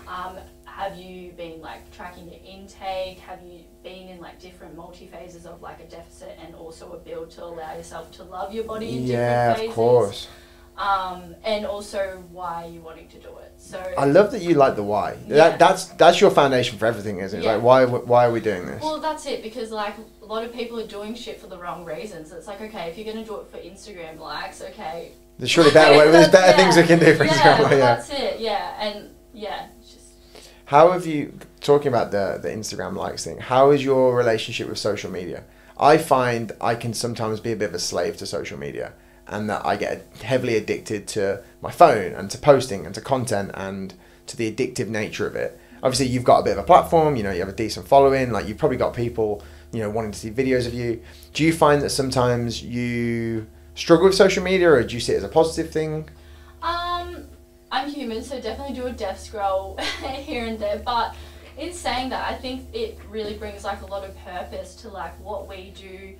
Have you been, like, tracking your intake? Have you been in, like, different multi-phases of, like, a deficit and also a build to allow yourself to love your body in different phases? Yeah, of course. And also why are you wanting to do it? So I love that you like the why. Yeah. That's your foundation for everything, isn't it? Yeah. Like why are we doing this? Well, that's it, because like a lot of people are doing shit for the wrong reasons. It's like, okay, if you're gonna do it for Instagram likes, okay. There's surely better way. There's better things we can do for Instagram. Yeah, that's it. Yeah, and yeah, it's just. How have you, talking about the Instagram likes thing? How is your relationship with social media? I find I can sometimes be a bit of a slave to social media, and that I get heavily addicted to my phone and to posting and to content and to the addictive nature of it. Obviously, you've got a bit of a platform, you have a decent following, like you've probably got people, wanting to see videos of you. Do you find that sometimes you struggle with social media, or do you see it as a positive thing? I'm human, so definitely do a death scroll here and there, but in saying that, I think it really brings like a lot of purpose to like what we do,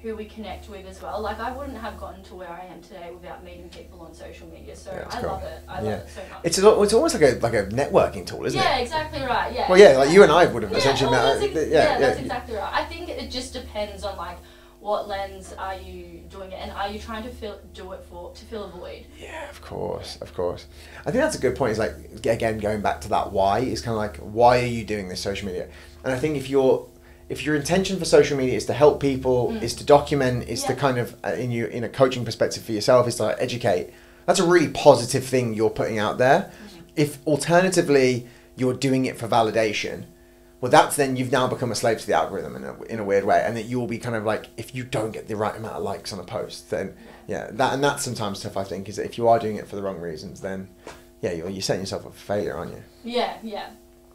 who we connect with as well. Like I wouldn't have gotten to where I am today without meeting people on social media. So yeah, I love it. I love it so much. It's almost like a networking tool, isn't it? Yeah, exactly right. Yeah. Well, yeah, like you and I would have essentially met. That's exactly right. I think it just depends on like what lens are you doing it, and are you trying to fill a void? Yeah, of course. I think that's a good point. Is like, again, going back to that why, is kind of like, why are you doing this social media? And I think if your intention for social media is to help people, is to document, is to kind of, in a coaching perspective for yourself, is to like educate, that's a really positive thing you're putting out there. If alternatively you're doing it for validation, well, that's then you've now become a slave to the algorithm in a weird way, and that you'll be kind of like, if you don't get the right amount of likes on a post, then that's sometimes tough. I think is that if you are doing it for the wrong reasons, then you're setting yourself up for failure, aren't you? Yeah.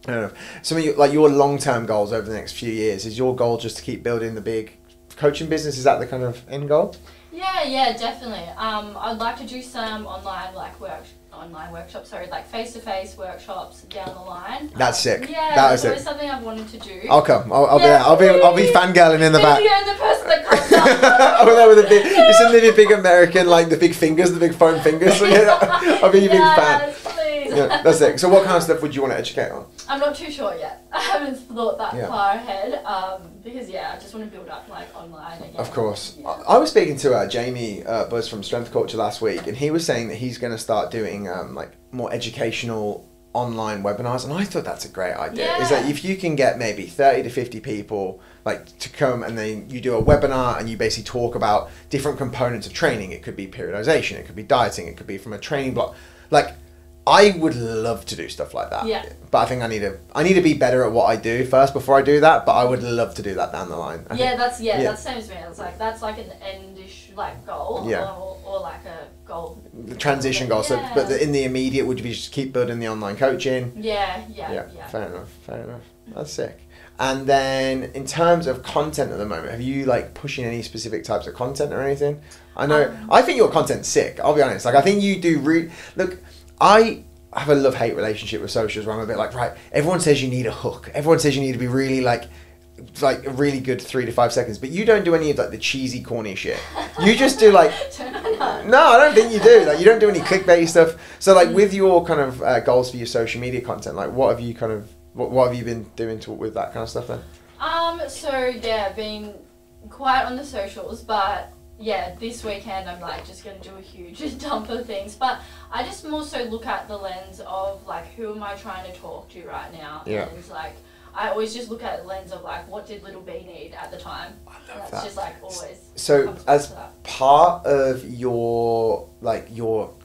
I don't know. Some of your long-term goals over the next few years, is your goal just to keep building the big coaching business? Is that the kind of end goal? Yeah, definitely. I'd like to do some online workshops, like face-to-face workshops down the line. That's sick. Yeah, that's always something I've wanted to do. I'll come. I'll be there. I'll be fangirling in the back. You're the person that comes up. Over there with the big, it's a really big American, like the big fingers, the big foam fingers. So I'll be a big fan. Please. Yeah, that's it. So what kind of stuff would you want to educate on? I'm not too sure yet. I haven't thought that far ahead, because I just want to build up like online again. Of course. Yeah. I was speaking to Jamie Buzz from Strength Culture last week, and he was saying that he's going to start doing like more educational online webinars, and I thought that's a great idea. Yeah. Is that if you can get maybe 30 to 50 people like to come, and then you do a webinar and you basically talk about different components of training. It could be periodization, it could be dieting, it could be from a training block. Like, I would love to do stuff like that. Yeah. But I think I need to be better at what I do first before I do that. But I would love to do that down the line. That's the same as me. It's like that's like an endish like goal. Yeah. Or like a goal. The transition goal. So, but in the immediate, would you just keep building the online coaching? Yeah. Fair enough. That's sick. And then in terms of content at the moment, have you like pushing any specific types of content or anything? I know. I think your content's sick. I'll be honest. Like I think you do look. I have a love-hate relationship with socials where I'm a bit like, right, everyone says you need a hook. Everyone says you need to be really like a really good 3 to 5 seconds, but you don't do any of like the cheesy, corny shit. You just do like, no, I don't think you do. Like you don't do any clickbait stuff. So like with your kind of goals for your social media content, like what have you kind of What have you been doing with that kind of stuff then? So yeah, been quiet on the socials, but yeah, this weekend I'm like just gonna do a huge dump of things. But I just more so look at the lens of like, who am I trying to talk to right now? Yeah. And like, I always just look at the lens of like, what did little B need at the time? That's that. just like always. So as part of your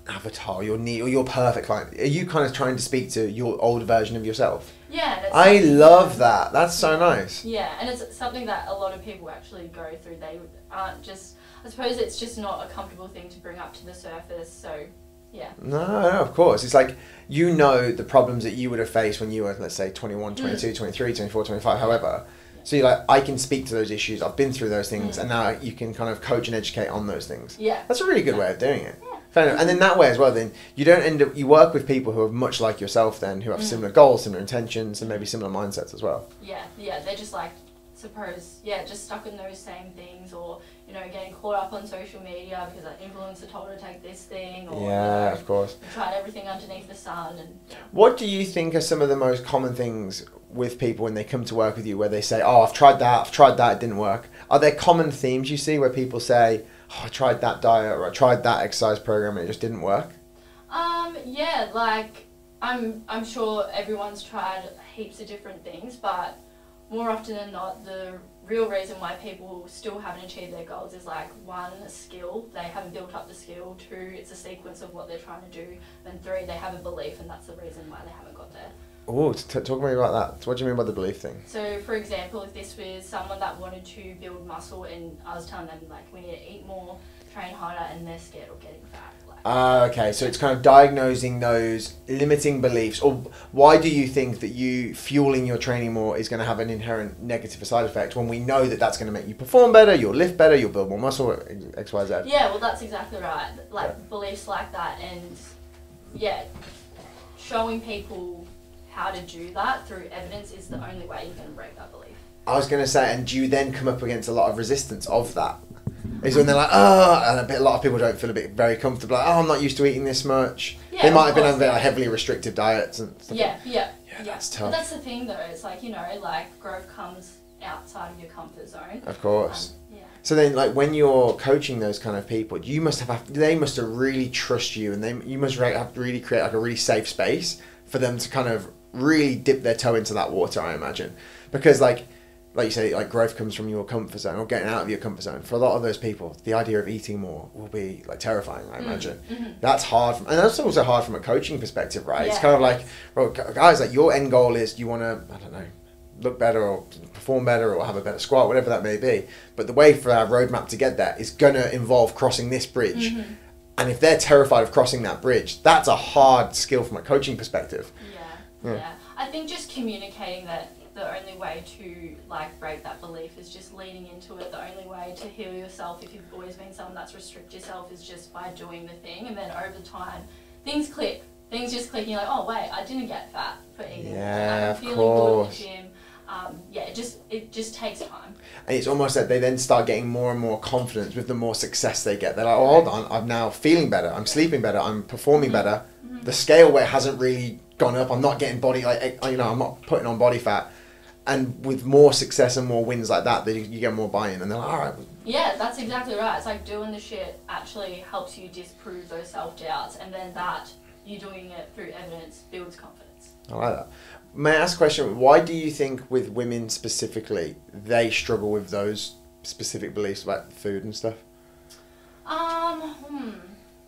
avatar, your need, or your perfect client, are you kind of trying to speak to your old version of yourself? Yeah. I love that. That's so nice. Yeah, and it's something that a lot of people actually go through. They aren't just, I suppose it's just not a comfortable thing to bring up to the surface, so yeah. No, of course. It's like, you know, the problems that you would have faced when you were, let's say, 21, 22, 23, 24, 25, however. So you're like, I can speak to those issues, I've been through those things, and now you can kind of coach and educate on those things. Yeah. That's a really good way of doing it. Yeah. Fair enough. And in that way as well, then, you don't end up, you work with people who are much like yourself then, who have similar goals, similar intentions, and maybe similar mindsets as well. Yeah, they're just like, just stuck in those same things, or, you know, getting caught up on social media because an influencer told her to take this thing, or, yeah, you know, of course. tried everything underneath the sun. And what do you think are some of the most common things with people when they come to work with you, where they say, oh, I've tried that, it didn't work? Are there common themes you see where people say, oh, I tried that diet, or I tried that exercise program and it just didn't work? Yeah, like, I'm sure everyone's tried heaps of different things, but more often than not, the real reason why people still haven't achieved their goals is like, one, a skill, they haven't built up the skill, two, it's a sequence of what they're trying to do, and three, they have a belief, and that's the reason why they haven't got there. Oh, talk to me about that. What do you mean by the belief thing? So, for example, if this was someone that wanted to build muscle, and I was telling them, like, we need to eat more, train harder, and they're scared of getting fat. Okay, so it's kind of diagnosing those limiting beliefs. Or why do you think that you fueling your training more is going to have an inherent negative side effect, when we know that that's going to make you perform better, you'll lift better, you'll build more muscle, X, Y, Z? Yeah, well, that's exactly right. Like, beliefs like that, and yeah, showing people how to do that through evidence is the only way you can break that belief. I was going to say, and do you then come up against a lot of resistance of that? Is when they're like, oh, and a lot of people don't feel very comfortable, like, oh, I'm not used to eating this much. Yeah, they might have been on like heavily restrictive diets and stuff. Yeah, that's tough. But that's the thing though, it's like, you know, like, growth comes outside of your comfort zone. Of course. Yeah. So then, like, when you're coaching those kind of people, they must have really trust you, and you must have to really create like a really safe space for them to kind of really dip their toe into that water, I imagine. Because like you say, like, growth comes from your comfort zone, or getting out of your comfort zone. For a lot of those people, the idea of eating more will be like terrifying, I imagine. That's hard, and that's also hard from a coaching perspective, right? Yeah. It's kind of like, well, guys, like, your end goal is you want to, I don't know, look better or perform better or have a better squat, whatever that may be. But the way for our roadmap to get there is going to involve crossing this bridge. And if they're terrified of crossing that bridge, that's a hard skill from a coaching perspective. Yeah. I think just communicating that the only way to, like, break that belief is just leaning into it. The only way to heal yourself, if you've always been someone that's restrict yourself, is just by doing the thing. And then over time, things click. Things just click, and you're like, oh wait, I didn't get fat for eating. Yeah, I'm feeling good in the gym. It just takes time. And it's almost like they then start getting more and more confidence with the more success they get. They're like, oh, hold on, I'm now feeling better, I'm sleeping better, I'm performing better. The scale weight hasn't really gone up, I'm not getting I'm not putting on body fat. And with more success and more wins like that, you get more buy-in, and they're like, all right. Yeah, that's exactly right. It's like doing the shit actually helps you disprove those self-doubts, and then you doing it through evidence builds confidence. I like that. May I ask a question? Why do you think with women specifically, they struggle with those specific beliefs about food and stuff?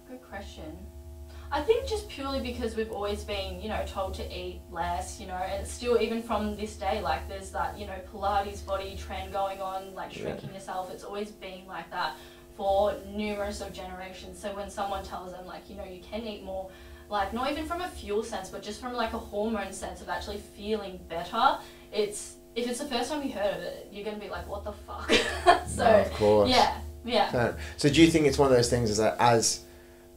Good question. I think just purely because we've always been, you know, told to eat less, you know, and still even from this day, like, there's that, you know, Pilates body trend going on, like shrinking yourself. It's always been like that for numerous of generations. So when someone tells them, like, you know, you can eat more, like, not even from a fuel sense, but just from like a hormone sense of actually feeling better, if it's the first time you heard of it, you're going to be like, what the fuck? So, no, of course. Yeah. So do you think it's one of those things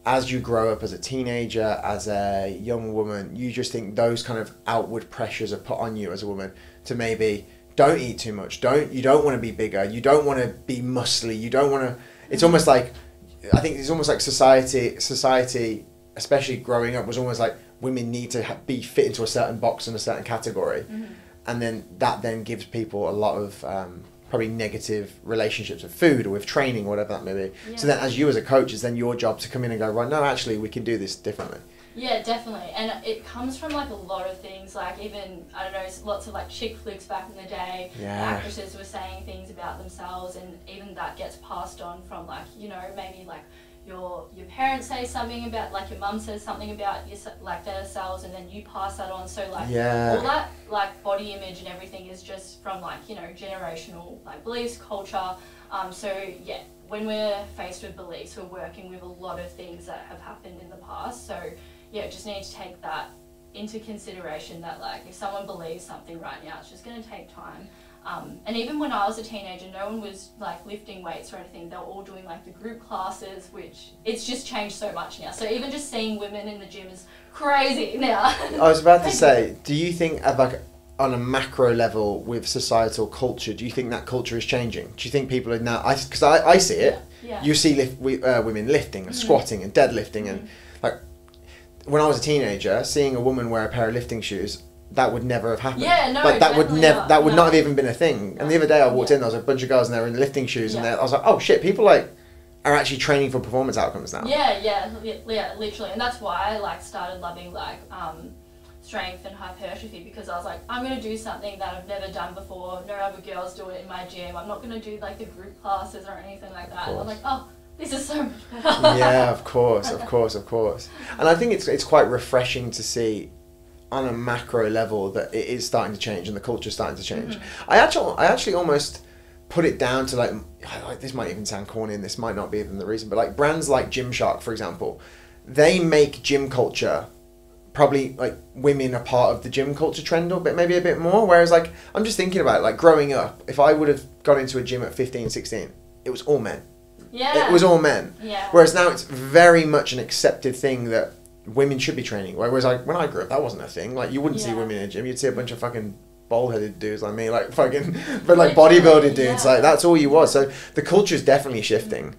as you grow up as a teenager, as a young woman, you just think those kind of outward pressures are put on you as a woman to maybe don't eat too much, you don't want to be bigger, you don't want to be muscly, you don't want to, it's almost like, I think it's almost like society especially growing up, was almost like women need to be fit into a certain box in a certain category. And then that then gives people a lot of probably negative relationships with food or with training or whatever that may be. Yeah. So then as you as a coach, it's then your job to come in and go, right, no, actually we can do this differently. Yeah, definitely. And it comes from like a lot of things, like even, I don't know, lots of like chick flicks back in the day. Yeah. Actresses were saying things about themselves, and even that gets passed on from like, you know, maybe like your parents say something about, like your mum says something about your, like their selves, and then you pass that on. So like all that like body image and everything is just from like, you know, generational like beliefs, culture. So yeah, when we're faced with beliefs, we're working with a lot of things that have happened in the past. So yeah, just need to take that into consideration, that like if someone believes something right now, it's just going to take time. And even when I was a teenager, no one was like lifting weights or anything. They were all doing like the group classes, which it's just changed so much now. So even just seeing women in the gym is crazy now. I was about to say, do you think like on a macro level with societal culture, do you think that culture is changing? Do you think people are now, because I see it, you see women lifting and squatting and deadlifting and like, when I was a teenager, seeing a woman wear a pair of lifting shoes, that would never have happened. Yeah, no, like that would never, not. that would not have even been a thing. And the other day I walked in, there was a bunch of girls and they were in lifting shoes, and I was like, oh shit, people like are actually training for performance outcomes now. Yeah, literally, and that's why I like started loving like strength and hypertrophy, because I was like, I'm gonna do something that I've never done before. No other girls do it in my gym. I'm not gonna do like the group classes or anything like that. And I'm like, oh, this is so much better. Yeah, of course. And I think it's quite refreshing to see on a macro level that it is starting to change and the culture is starting to change. I actually almost put it down to like this might even sound corny and this might not be even the reason, but like brands like Gymshark, for example, they make gym culture, probably like women are part of the gym culture trend a bit, maybe a bit more. Whereas like, I'm just thinking about it, like growing up, if I would have gone into a gym at 15, 16, it was all men. Yeah. It was all men. Yeah. Whereas now it's very much an accepted thing that women should be training. Whereas like when I grew up, that wasn't a thing. Like you wouldn't see women in a gym. You'd see a bunch of fucking bald-headed dudes like me, like fucking, but like bodybuilding dudes. Like that's all you was. So the culture is definitely shifting,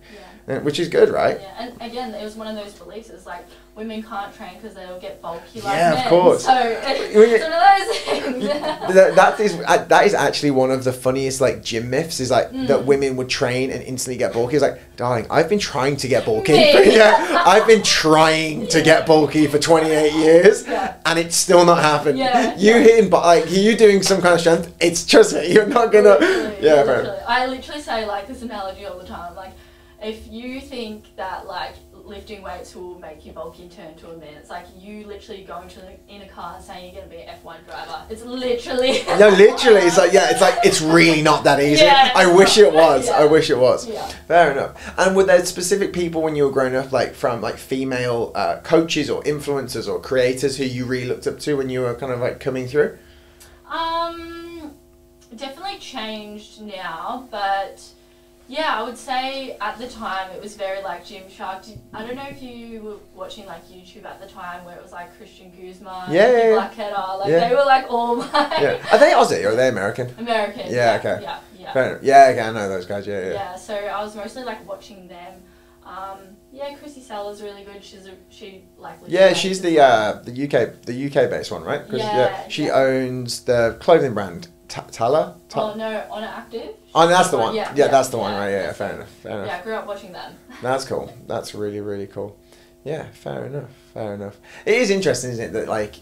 which is good, right? Yeah, and again, it was one of those beliefs. It's like women can't train because they'll get bulky like men. Of course. So it's one of those things. that is actually one of the funniest like gym myths, is like that women would train and instantly get bulky. It's like, darling, I've been trying to get bulky. I've been trying to get bulky for 28 years and it's still not happened. You doing some kind of strength, it's, trust me, you're not gonna. Literally. I literally say like this analogy all the time. Like, if you think that like lifting weights will make you bulky and turn to a man, it's like you literally going in a car and saying you're going to be an F1 driver. It's literally no, literally it's like it's really not that easy. I wish it was. Fair enough. And were there specific people when you were growing up, like from like female coaches or influencers or creators who you really looked up to when you were kind of like coming through? Definitely changed now, but yeah, I would say at the time it was very like Gymshark. I don't know if you were watching like YouTube at the time where it was like Christian Guzman, Blackheader, like they were like all my... Are they Aussie or are they American? American. Yeah, okay. Yeah. Fair enough. Yeah, okay, I know those guys, Yeah, so I was mostly like watching them. Chrissy Sellers really good. She she's the UK based one, right? She owns the clothing brand Tala? Oh no, Honor Active. Oh, that's the one. Yeah, that's the one, right? Yeah, fair enough. Yeah, I grew up watching them. That's cool. That's really, really cool. Yeah, fair enough. It is interesting, isn't it, that like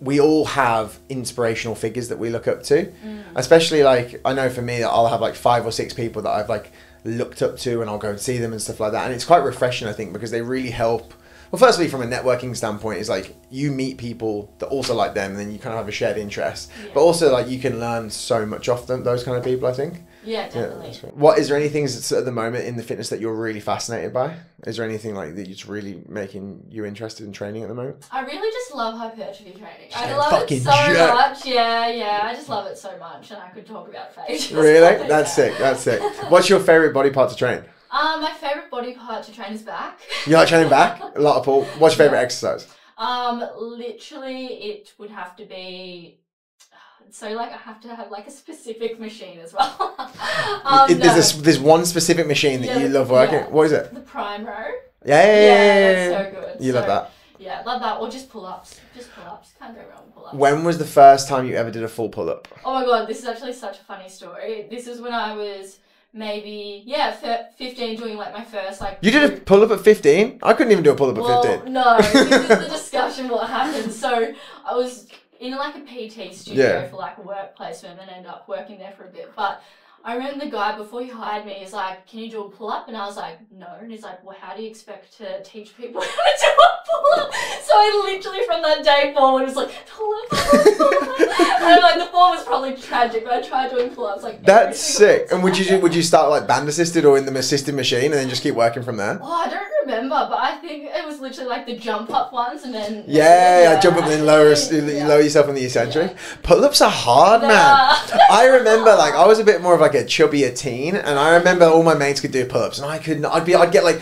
we all have inspirational figures that we look up to. Especially like, I know for me that I'll have like 5 or 6 people that I've like looked up to and I'll go and see them and stuff like that. And it's quite refreshing, I think, because they really help. Well, firstly, from a networking standpoint, is like you meet people that also like them, and then you kind of have a shared interest. But also, like you can learn so much off them. Those kind of people, I think. Yeah, definitely. What is there anything that's at the moment in the fitness that you're really fascinated by? Is there anything like that's really making you interested in training at the moment? I really just love hypertrophy training. I love it so much. Yeah. I just love it so much, and I could talk about it for ages. Really? That's sick. What's your favourite body part to train? My favourite body part to train is back. You like training back? A lot of pull. What's your favourite exercise? Literally it would have to be, so like I have to have like a specific machine as well. There's one specific machine that you love working. What is it? The Prime Row. Yeah, that's so good. You love that. Yeah, love that. Or just pull-ups. Just pull-ups. Can't go wrong with pull-ups. When was the first time you ever did a full pull-up? Oh my god, this is actually such a funny story. This is when I was maybe, 15, doing like my first like... You did a pull-up at 15? I couldn't even do a pull-up at 15. No, this is the discussion what happened. So I was in like a PT studio for like a work placement and ended up working there for a bit. But I remember the guy, before he hired me, he's like, can you do a pull-up? And I was like, no. And he's like, well, how do you expect to teach people how to do a pull-up? So I literally, from that day forward, was like, pull-up, pull-up. And like, the form was probably tragic, but I tried doing pull-ups like That's sick. And would you start like band assisted or in the assisted machine and then just keep working from there? Oh, I don't remember, but I think it was literally like the jump up ones and then... Yeah, jump up and then lower yourself on the eccentric. Yeah. Pull-ups are hard, man. I remember like I was a bit more of like a chubbier teen, and I remember all my mates could do pull-ups and I couldn't. I'd get like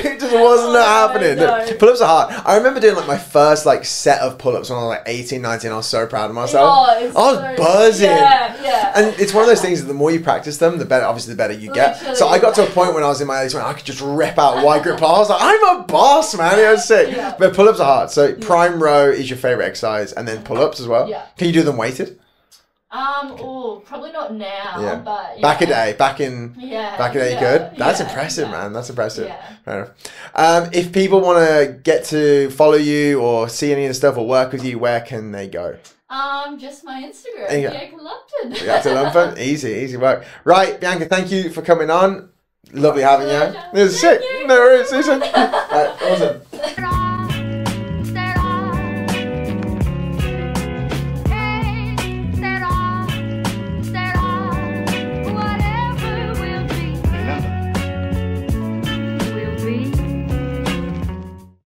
it just wasn't happening. No. Pull-ups are hard. I remember doing like my first like set of pull-ups when I was like 18, 19. I was so proud of myself. I was buzzing. Yeah. And it's one of those things that the more you practice them, the better. Obviously, the better you get. Literally, so I got to a point when I was in my early 20s, I could just rip out wide grip. I was like, I'm a boss, man. It was sick. Yeah. But pull-ups are hard. So prime row is your favorite exercise, and then pull-ups as well. Yeah. Can you do them weighted? Probably not now, but back in day, good. That's impressive, man. That's impressive. Yeah. Fair enough. If people want to get to follow you or see any of the stuff or work with you, where can they go? Just my Instagram, Bianca Lupton. Bianca Lupton, easy work. Right, Bianca, thank you for coming on. Lovely having you. This is sick. No worries, Susan. Right, awesome.